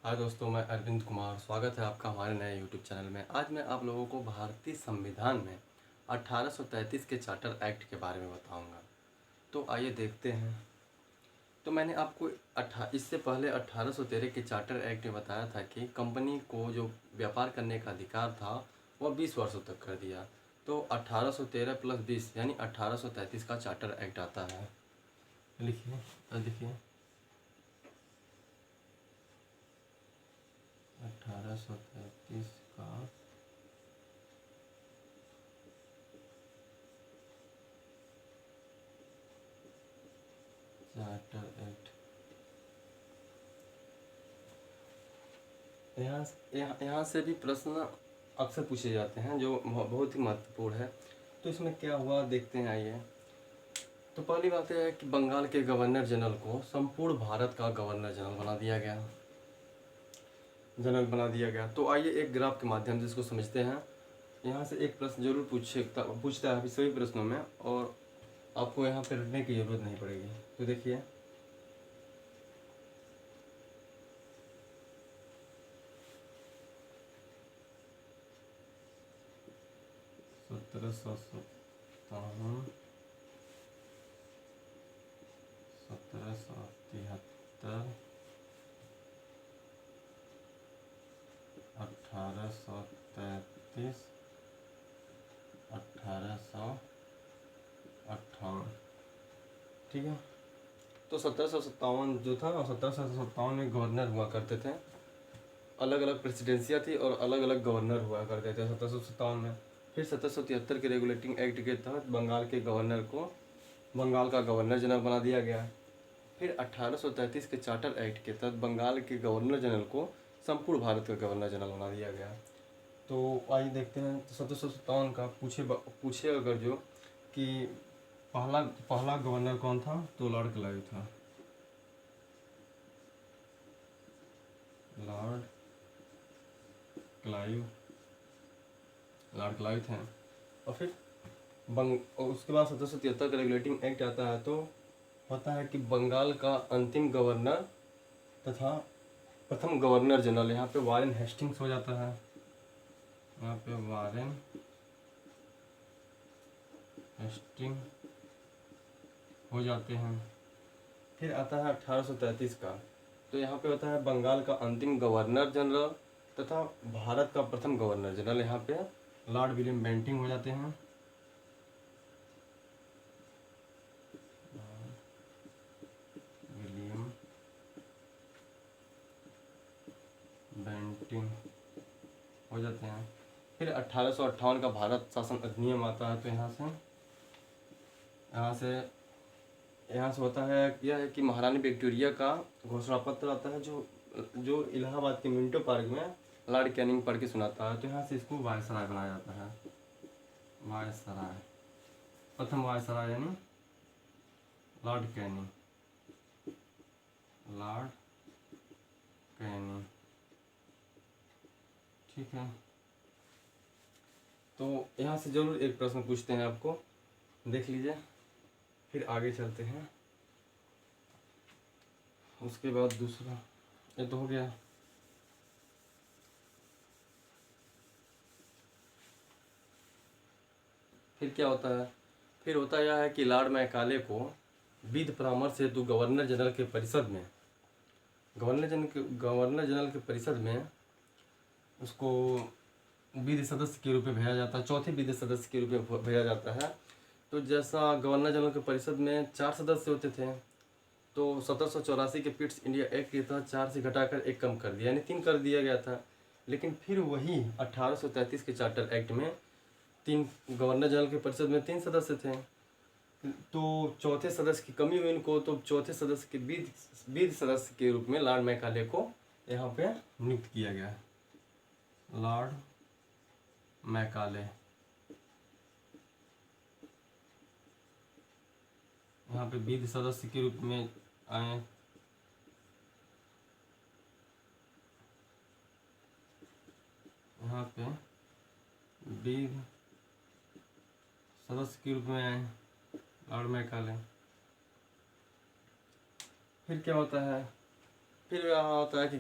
हाय दोस्तों, मैं अरविंद कुमार। स्वागत है आपका हमारे नए यूट्यूब चैनल में। आज मैं आप लोगों को भारतीय संविधान में 1833 के चार्टर एक्ट के बारे में बताऊंगा। तो आइए देखते हैं। तो मैंने आपको इससे पहले 1813 के चार्टर एक्ट में बताया था कि कंपनी को जो व्यापार करने का अधिकार था वह 20 वर्षों तक कर दिया। तो 1813 प्लस 20 यानी 1833 का चार्टर एक्ट आता है। लिखिए, देखिए 1833 का चार्टर एक्ट। यहाँ से भी प्रश्न अक्सर पूछे जाते हैं जो बहुत ही महत्वपूर्ण है। तो इसमें क्या हुआ देखते हैं, आइए। तो पहली बात यह है कि बंगाल के गवर्नर जनरल को संपूर्ण भारत का गवर्नर जनरल बना दिया गया। तो आइए एक ग्राफ के माध्यम से इसको समझते हैं। यहाँ से एक प्रश्न जरूर पूछता है सभी प्रश्नों में, और आपको यहाँ पे रटने की जरूरत नहीं पड़ेगी। तो देखिए 1757, 1773, 1833, 1858। ठीक है। तो 1757 जो था, 1757 में गवर्नर हुआ करते थे। अलग अलग प्रेसिडेंसियाँ थी और अलग अलग गवर्नर हुआ करते थे 1757 में। फिर 1773 के रेगुलेटिंग एक्ट के तहत बंगाल के गवर्नर को बंगाल का गवर्नर जनरल बना दिया गया। फिर 1833 के चार्टर एक्ट के तहत बंगाल के गवर्नर जनरल को संपूर्ण भारत का गवर्नर जनरल बना दिया गया। तो आइए देखते हैं। तो 1757 का पूछे अगर जो कि पहला पहला गवर्नर कौन था, तो लॉर्ड क्लाइव था। लॉर्ड क्लाइव थे। और फिर और उसके बाद 1773 का रेगुलेटिंग एक्ट आता है। तो होता है कि बंगाल का अंतिम गवर्नर तथा प्रथम गवर्नर जनरल यहाँ पे वारेन हेस्टिंग्स हो जाता है। यहाँ पे वारेन हेस्टिंग हो जाते हैं। फिर आता है 1833 का। तो यहाँ पे होता है बंगाल का अंतिम गवर्नर जनरल तथा भारत का प्रथम गवर्नर जनरल यहाँ पे लॉर्ड विलियम बेंटिंग हो जाते हैं। विलियम बेंटिंग हो जाते हैं। फिर 1858 का भारत शासन अधिनियम आता है। तो यहाँ से होता है यह है कि महारानी विक्टोरिया का घोषणा पत्र आता है, जो जो इलाहाबाद के मिंटो पार्क में लॉर्ड कैनिंग पढ़ के सुनाता है। तो यहाँ से इसको वायसराय बनाया जाता है। वायसराय, प्रथम वायसराय यानी लॉर्ड कैनिंग। ठीक है। तो यहाँ से जरूर एक प्रश्न पूछते हैं आपको, देख लीजिए। फिर आगे चलते हैं। उसके बाद दूसरा ये तो हो गया। फिर क्या होता है? फिर होता यह है कि लॉर्ड मैकाले को विधि परामर्श हेतु गवर्नर जनरल के परिषद में उसको विधि सदस्य के रूप में भेजा जाता है, चौथे विधि सदस्य के रूप में भेजा जाता है। तो जैसा गवर्नर जनरल के परिषद में 4 सदस्य होते थे, तो 1784 के पिट्स इंडिया एक्ट के तहत 4 से घटाकर 1 कम कर दिया, यानी 3 कर दिया गया था। लेकिन फिर वही 1833 के चार्टर एक्ट में 3 गवर्नर जनरल के परिषद में 3 सदस्य थे। तो चौथे सदस्य की कमी हुई इनको, तो चौथे सदस्य के विधि सदस्य के रूप में लॉर्ड मैकाले को यहाँ पे नियुक्त किया गया। लॉर्ड मैकाले यहाँ पे विधि सदस्य के रूप में आए। यहाँ पे विधि सदस्य के रूप में आए लॉर्ड मैकाले। फिर क्या होता है? फिर यहाँ होता है कि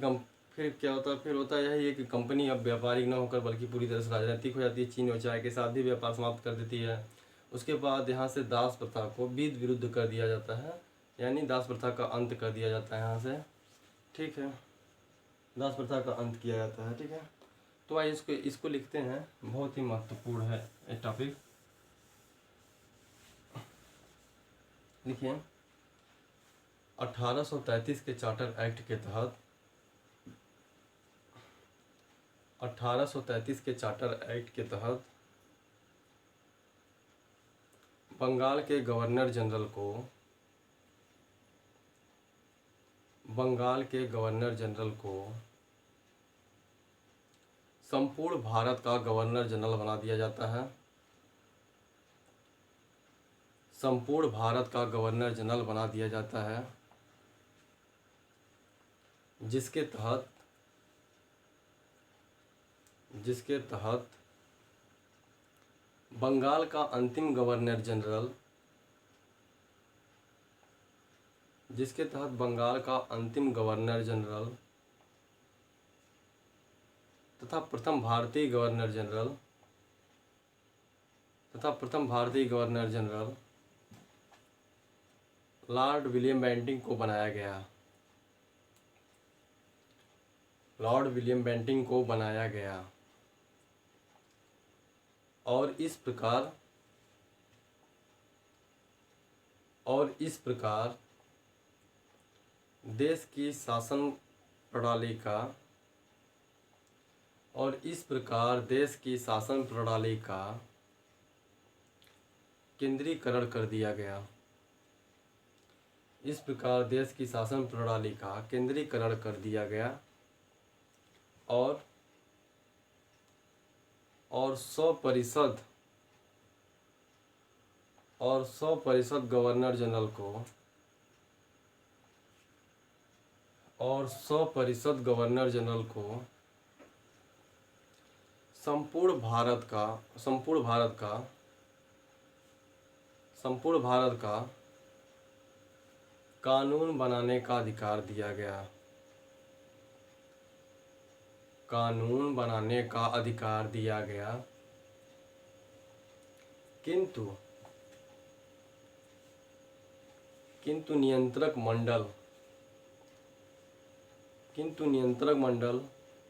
फिर क्या होता है, फिर होता यही है कि कंपनी अब व्यापारिक न होकर बल्कि पूरी तरह से राजनीतिक हो जाती है। चीन और चाय के साथ भी व्यापार समाप्त कर देती है। उसके बाद यहाँ से दास प्रथा को विध विरुद्ध कर दिया जाता है, यानी दास प्रथा का अंत कर दिया जाता है यहाँ से। ठीक है, दास प्रथा का अंत किया जाता है। ठीक है, तो आइए इसको लिखते हैं, बहुत ही महत्वपूर्ण है ये टॉपिक। देखिए, 1833 के चार्टर एक्ट के तहत 1833 के चार्टर एक्ट के तहत बंगाल के गवर्नर जनरल को संपूर्ण भारत का गवर्नर जनरल बना दिया जाता है। संपूर्ण भारत का गवर्नर जनरल बना दिया जाता है, जिसके तहत बंगाल का अंतिम गवर्नर जनरल तथा प्रथम भारतीय governor general Lord William Bentinck को बनाया गया। और इस प्रकार देश की शासन प्रणाली का केंद्रीकरण कर दिया गया। इस प्रकार देश की शासन प्रणाली का केंद्रीकरण कर दिया गया और 100% गवर्नर जनरल को संपूर्ण भारत का कानून बनाने का अधिकार दिया गया। किंतु नियंत्रक मंडल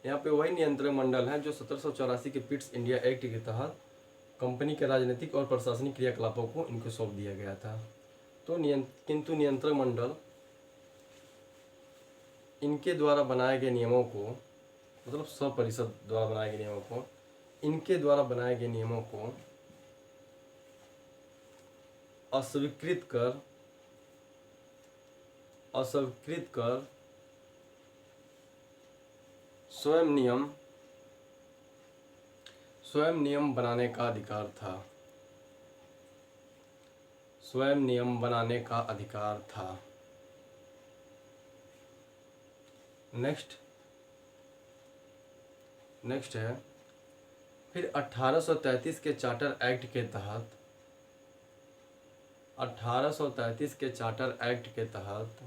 यहाँ पे वही नियंत्रक मंडल है जो 1784 के पिट्स इंडिया एक्ट के तहत कंपनी के राजनीतिक और प्रशासनिक क्रियाकलापों को इनको सौंप दिया गया था। तो किंतु नियंत्रक मंडल इनके द्वारा बनाए गए नियमों को, मतलब 100% द्वारा बनाए गए नियमों को, इनके द्वारा बनाए गए नियमों को अस्वीकृत कर स्वयं नियम बनाने का अधिकार था। नेक्स्ट है, फिर 1833 के चार्टर एक्ट के तहत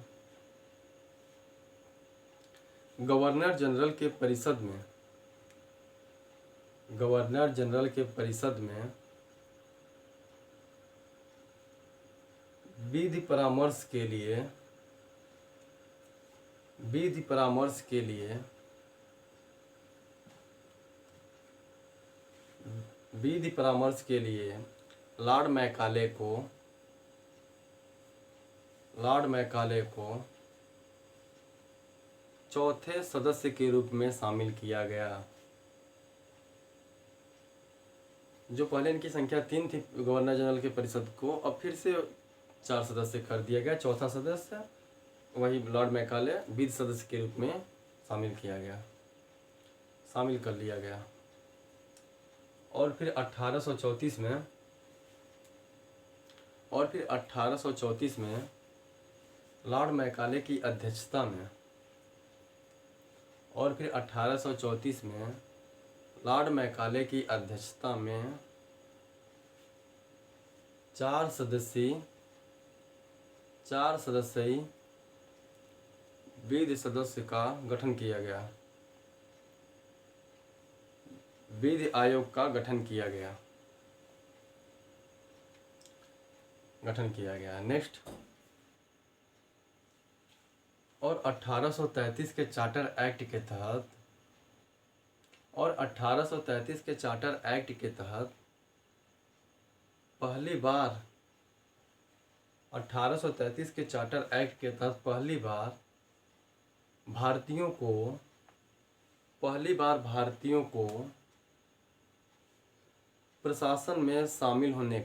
गवर्नर जनरल के परिषद में विधि परामर्श के लिए लॉर्ड मैकाले को चौथे सदस्य के रूप में शामिल किया गया। जो पहले इनकी संख्या 3 थी गवर्नर जनरल के परिषद को, अब फिर से 4 सदस्य कर दिया गया। चौथा सदस्य वही लॉर्ड मैकाले विधि सदस्य के रूप में शामिल कर लिया गया। और फिर 1834 में लॉर्ड मैकाले की अध्यक्षता में 4 सदस्यीय विधि सदस्य का गठन किया गया। विधि आयोग का गठन किया गया। नेक्स्ट, और 1833 के चार्टर एक्ट के तहत पहली बार 1833 के चार्टर एक्ट के तहत पहली बार भारतीयों को प्रशासन में शामिल होने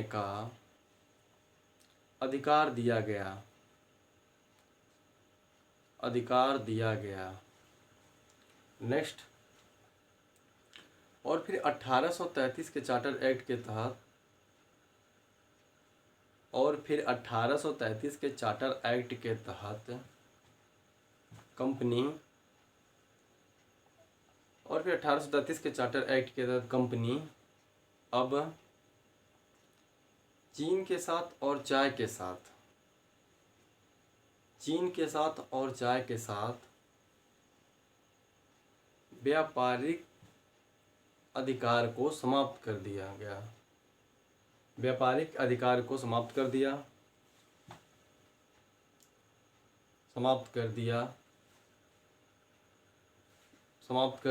का अधिकार दिया गया। नेक्स्ट, और फिर 1833 के चार्टर एक्ट के तहत कंपनी अब चीन के साथ और चाय के साथ व्यापारिक अधिकार को समाप्त कर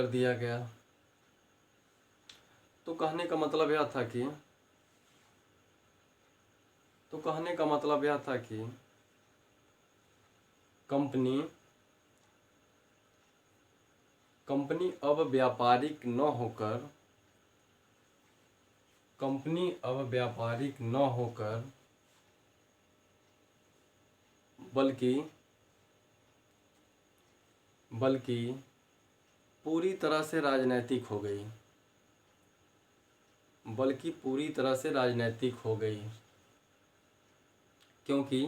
दिया गया। तो कहने का मतलब यह था कि कंपनी अब व्यापारिक न होकर बल्कि पूरी तरह से राजनैतिक हो गई। क्योंकि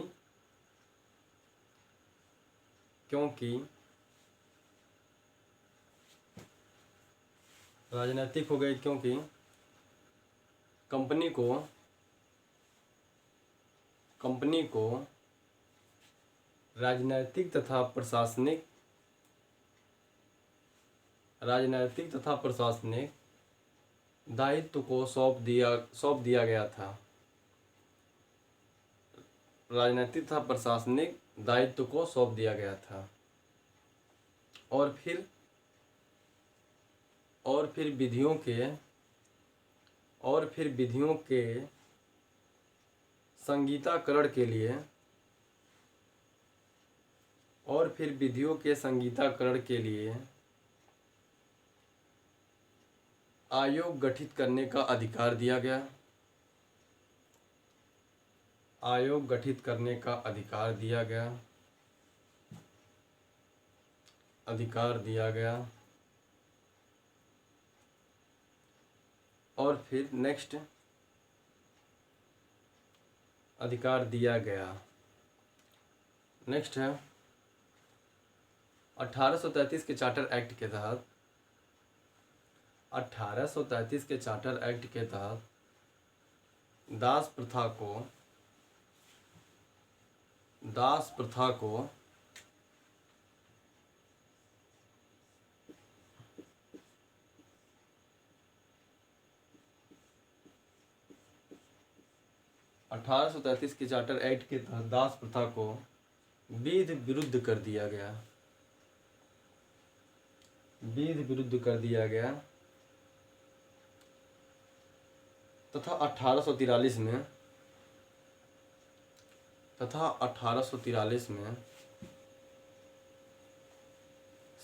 कंपनी को राजनैतिक तथा प्रशासनिक दायित्व को सौंप दिया गया था। और फिर विधियों के संगीताकरण के लिए आयोग गठित करने का अधिकार दिया गया। और फिर नेक्स्ट, नेक्स्ट है 1833 के चार्टर एक्ट के तहत दास प्रथा को 1833 के चार्टर एक्ट के तहत दास प्रथा को विरुद्ध कर दिया गया तथा 1843 में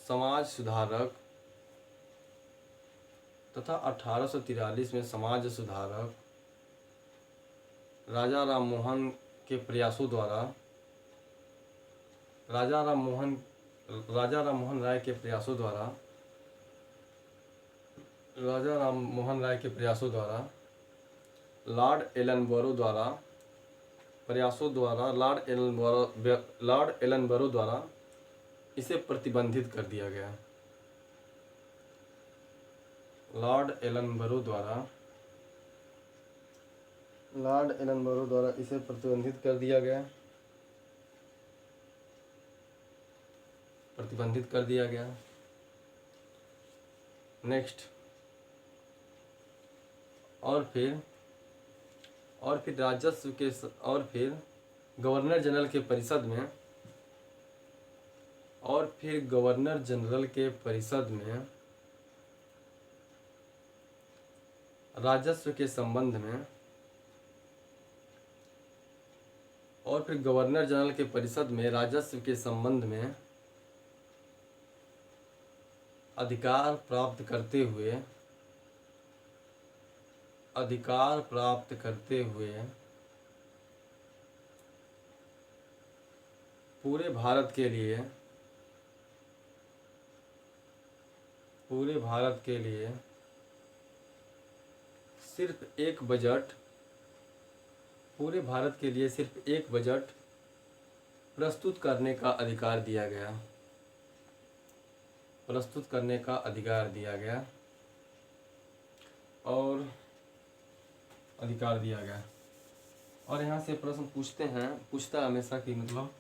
समाज सुधारक राजा राम मोहन राय के प्रयासों द्वारा लॉर्ड एलनबरो द्वारा इसे प्रतिबंधित कर दिया गया। लॉर्ड एलनबरो द्वारा इसे प्रतिबंधित कर दिया गया। प्रतिबंधित कर दिया गया। नेक्स्ट, और फिर राजस्व के और फिर गवर्नर जनरल के परिषद में राजस्व के संबंध में राजस्व के संबंध में अधिकार प्राप्त करते हुए पूरे भारत के लिए सिर्फ एक बजट प्रस्तुत करने का अधिकार दिया और यहाँ से प्रश्न पूछता है हमेशा कि मतलब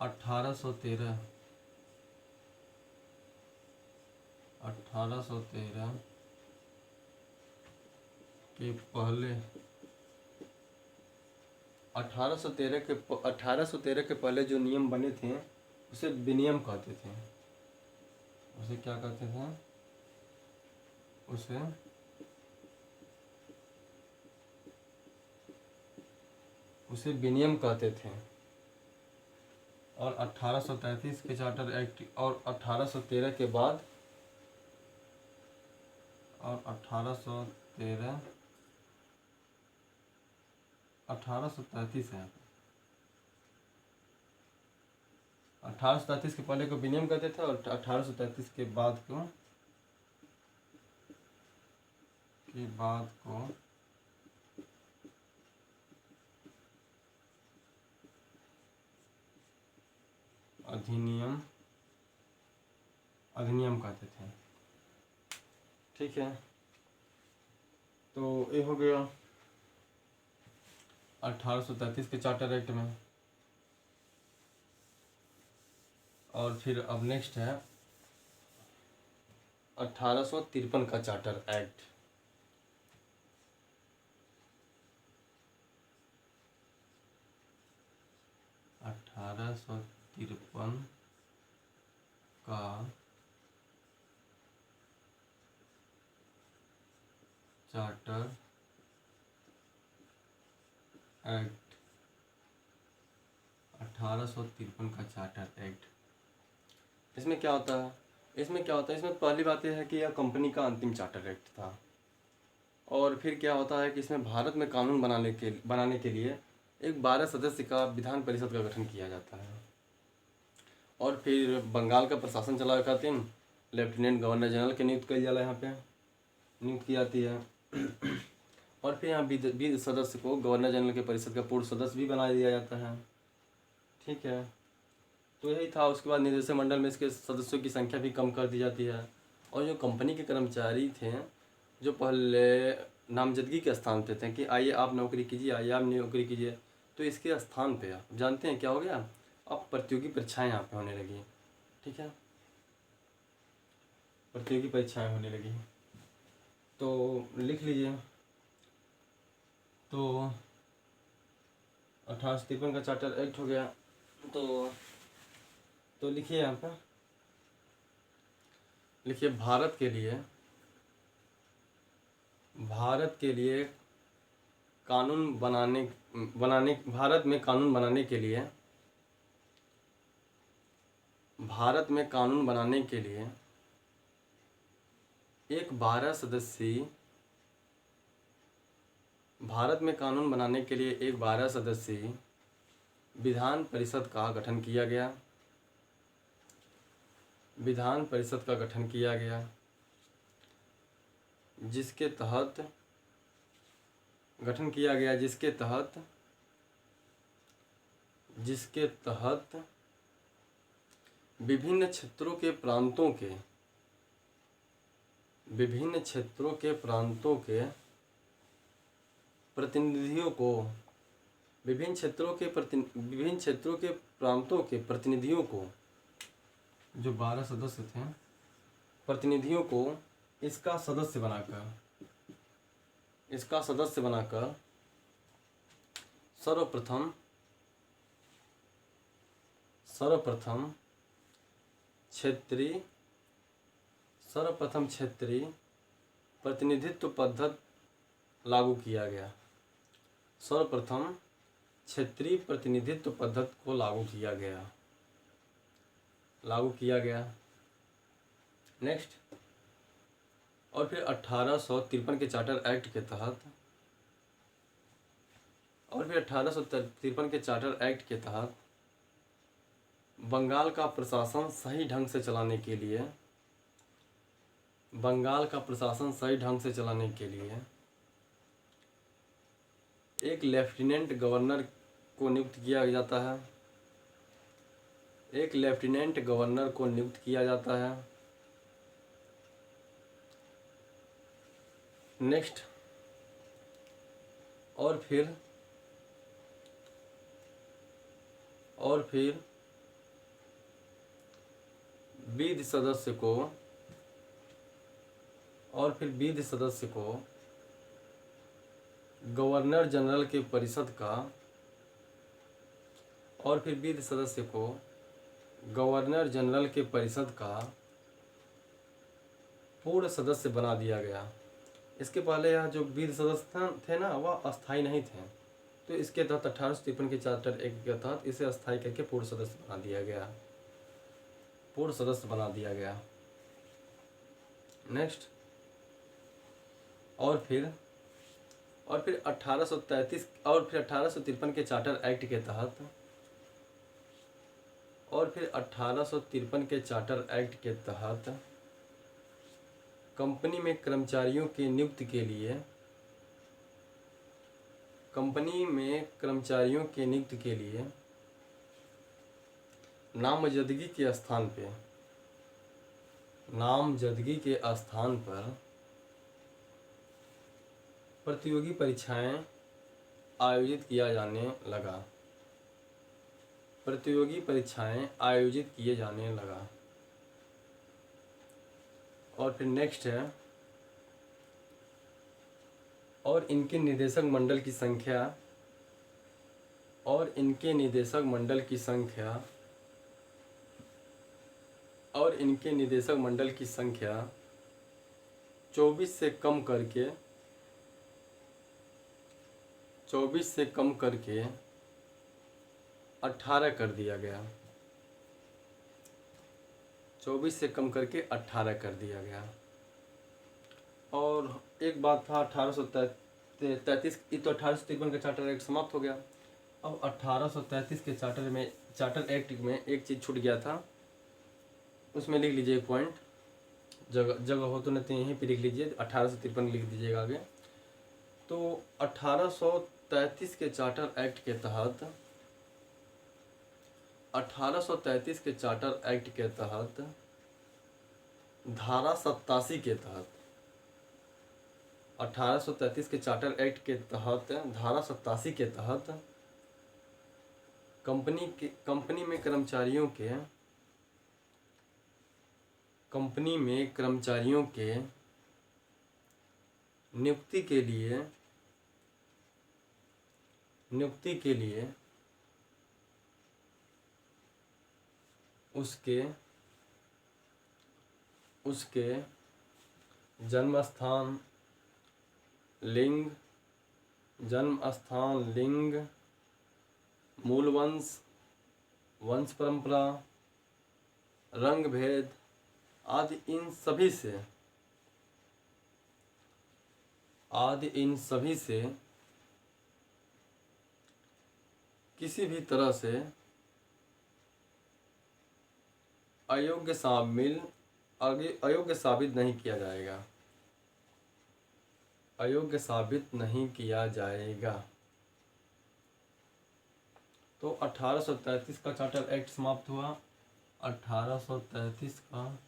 1813 के पहले 1813 के पहले जो नियम बने थे उसे विनियम कहते थे। उसे क्या कहते थे? उसे विनियम कहते थे। और 1833 के चार्टर एक्ट और 1813 के बाद 1833 है। 1833 के पहले को विनियम कहते थे और 1833 के बाद को अधिनियम कहते थे। ठीक है, तो ये हो गया 1833 के चार्टर एक्ट में। और फिर अब नेक्स्ट है 1853 का चार्टर एक्ट। 1853 का चार्टर एक्ट 1853 का चार्टर एक्ट। इसमें क्या होता है? इसमें पहली बात यह है कि यह कंपनी का अंतिम चार्टर एक्ट था। और फिर क्या होता है कि इसमें भारत में कानून बनाने के लिए एक 12 सदस्य का विधान परिषद का गठन किया जाता है। और फिर बंगाल का प्रशासन चलावे खातिर लेफ्टिनेंट गवर्नर जनरल के नियुक्त किया जाला, यहाँ पे नियुक्त की जाती है। और फिर यहाँ 20 सदस्य को गवर्नर जनरल के परिषद का पूर्व सदस्य भी बना दिया जाता है। ठीक है, तो यही था। उसके बाद निदेशक मंडल में इसके सदस्यों की संख्या भी कम कर दी जाती है। और जो कंपनी के कर्मचारी थे जो पहले नामजदगी के स्थान पे थे कि आइए आप नौकरी कीजिए, तो इसके स्थान पे आप जानते हैं क्या हो गया? अब प्रतियोगी परीक्षाएं यहाँ पे होने लगी। ठीक है, प्रतियोगी परीक्षाएं होने लगी। तो लिख लीजिए, तो 1853 का चार्टर एक्ट हो गया। तो लिखिए यहाँ पर, लिखिए भारत के लिए कानून भारत में कानून बनाने के लिए एक 12 सदस्यीय विधान परिषद का गठन किया गया। जिसके तहत विभिन्न क्षेत्रों के प्रांतों के प्रतिनिधियों को जो 12 सदस्य थे, प्रतिनिधियों को इसका सदस्य बनाकर सर्वप्रथम क्षेत्रीय प्रतिनिधित्व पद्धति लागू किया गया। सर्वप्रथम क्षेत्रीय प्रतिनिधित्व पद्धति को लागू किया गया। नेक्स्ट, और फिर 1853 के चार्टर एक्ट के तहत बंगाल का प्रशासन सही ढंग से चलाने के लिए एक लेफ्टिनेंट गवर्नर को नियुक्त किया जाता है। नेक्स्ट, और फिर विधि सदस्य को गवर्नर जनरल के परिषद का पूर्ण सदस्य बना दिया गया। इसके पहले यह जो विधि सदस्य थे ना, वह अस्थायी नहीं थे, तो इसके तहत 1853 के चार्टर एक्ट के तहत इसे अस्थायी करके पूर्ण सदस्य बना दिया गया। नेक्स्ट, और फिर 1853 के चार्टर एक्ट के तहत कंपनी में कर्मचारियों की नियुक्ति के लिए नामजदगी के स्थान पर प्रतियोगी परीक्षाएं आयोजित किया जाने लगा। और फिर नेक्स्ट है, और इनके निदेशक मंडल की संख्या 24 से कम करके 18 कर दिया गया। 24 से कम करके 18 कर दिया गया। और एक बात था, 1833 तो 1853 का चार्टर एक्ट समाप्त हो गया। अब 1833 के चार्टर एक्ट में एक चीज़ छूट गया था, उसमें लिख लीजिए एक पॉइंट, जगह हो तो नहीं यहीं पे लिख लीजिए, 1853 लिख दीजिएगा आगे। तो 1833 के चार्टर एक्ट के तहत धारा 87 के तहत 1833 के चार्टर एक्ट के तहत धारा 87 के तहत कंपनी में कर्मचारियों के नियुक्ति के लिए उसके जन्म स्थान, लिंग, मूल वंश परंपरा, रंग भेद आदि इन सभी से किसी भी तरह से अयोग्य साबित नहीं किया जाएगा। तो 1833 का चार्टर एक्ट समाप्त हुआ। 1833 का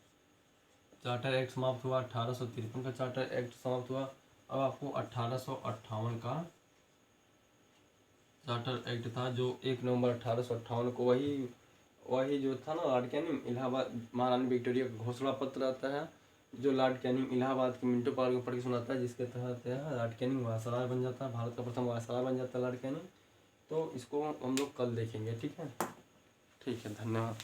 चार्टर एक्ट समाप्त हुआ। 1853 का चार्टर एक्ट समाप्त हुआ। अब आपको 1858 का चार्टर एक्ट था, जो 1 नवंबर 1858 को वही वही जो था ना लॉर्ड कैनिंग, इलाहाबाद महारानी विक्टोरिया का घोषणा पत्र आता है, जो लॉर्ड कैनिंग इलाहाबाद के मिंटो पार्क में पढ़ के सुनाता है, जिसके तहत लॉर्ड कैनिंग वायसराय बन जाता है, भारत का प्रथम वायसराय बन जाता है लॉर्ड कैनिंग। तो इसको हम लोग कल देखेंगे, ठीक है। ठीक है, धन्यवाद।